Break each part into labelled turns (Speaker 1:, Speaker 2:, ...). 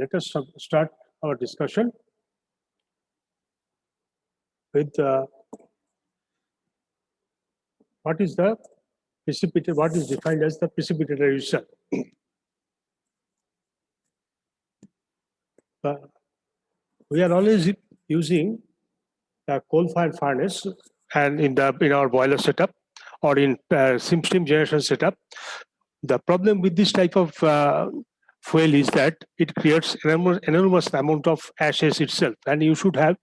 Speaker 1: Let us start our discussion with what is the precipitator, what is defined as the precipitator itself. We are always using a coal-fired furnace and in our boiler setup or in steam generation setup. The problem with this type of fuel is that it creates enormous amount of ashes itself, and you should have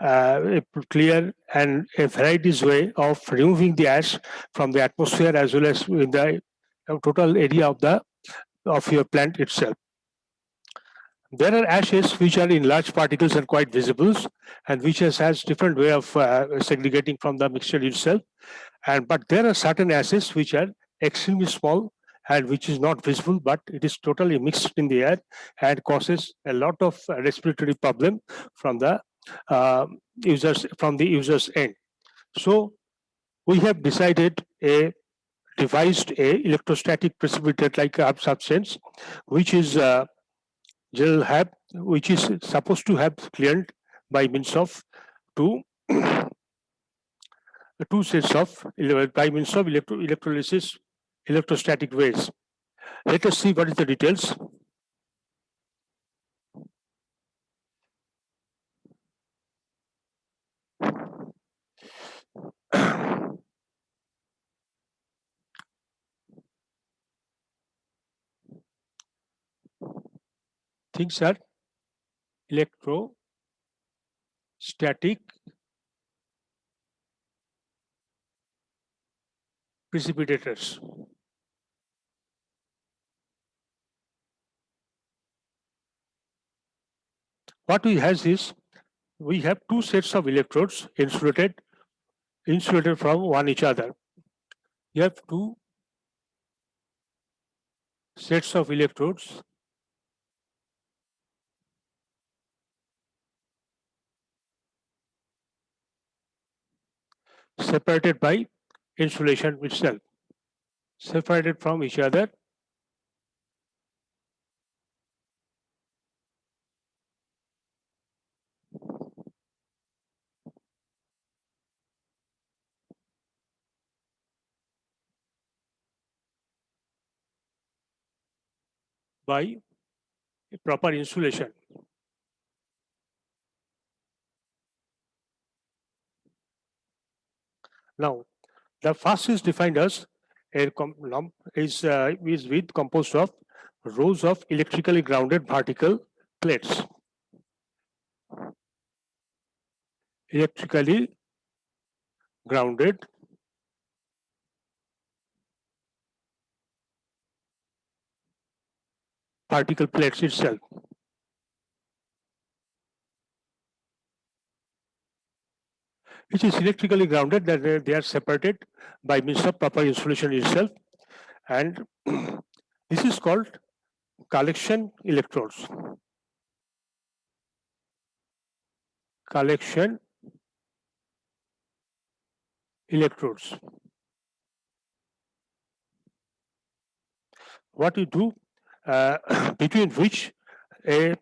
Speaker 1: a clear and a varieties way of removing the ash from the atmosphere as well as in the total area of your plant itself. There are ashes which are in large particles and quite visible, and which has different way of segregating from the mixture itself. But there are certain ashes which are extremely small and which is not visible, but it is totally mixed in the air and causes a lot of respiratory problem from the user's end. So we have devised a electrostatic precipitate like a substance, which is which is supposed to have cleared by means of two sets of by means of electrolysis electrostatic waves. Let us see what is the details. Things are electrostatic precipitators. What we have is we have two sets of electrodes insulated from one each other. You have two sets of electrodes separated by insulation itself, separated from each other by proper insulation. Now, the first is defined as a lump is with composed of rows of electrically grounded vertical plates. Electrically grounded particle plates itself. Which is electrically grounded, that they are separated by means of proper insulation itself, and this is called collection electrodes. Collection electrodes. What you do, between which a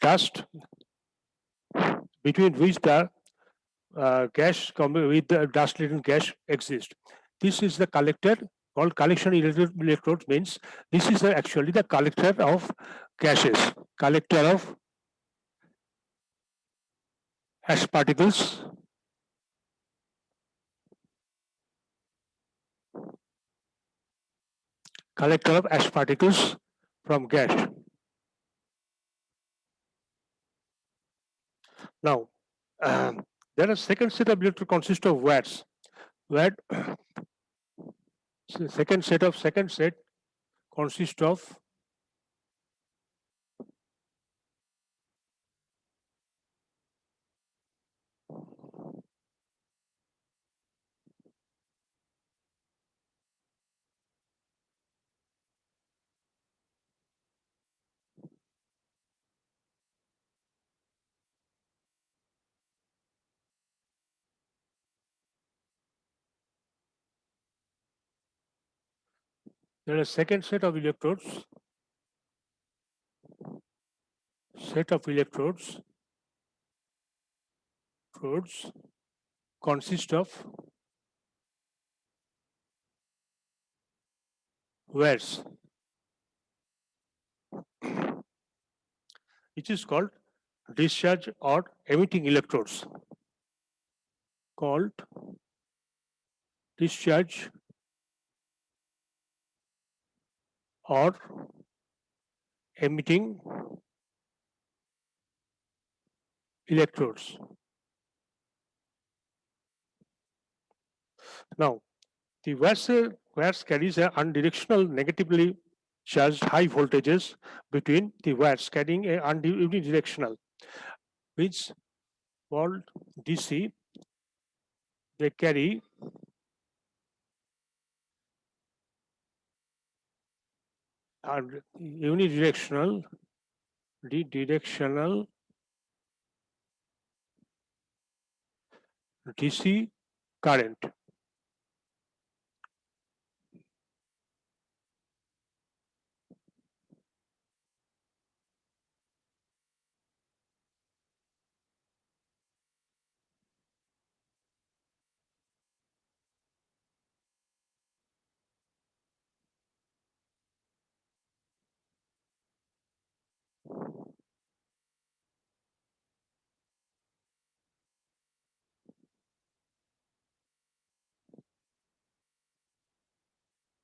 Speaker 1: dust, between which the gas with the dust laden gas exists. This is the collector called collection electrodes, means this is actually the collector of gases, collector of ash particles, collector of ash particles from gas. Now, there are second set of electrode consists of watts. Watt, second set consists of there are second set of electrodes set of electrodes consist of wires, which is called discharge or emitting electrodes, called discharge or emitting electrodes. Now, the wires carries a unidirectional negatively charged high voltages between the wires carrying a unidirectional, which called DC. They carry unidirectional, DC current.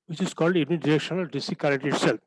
Speaker 1: Which is called unidirectional DC current itself.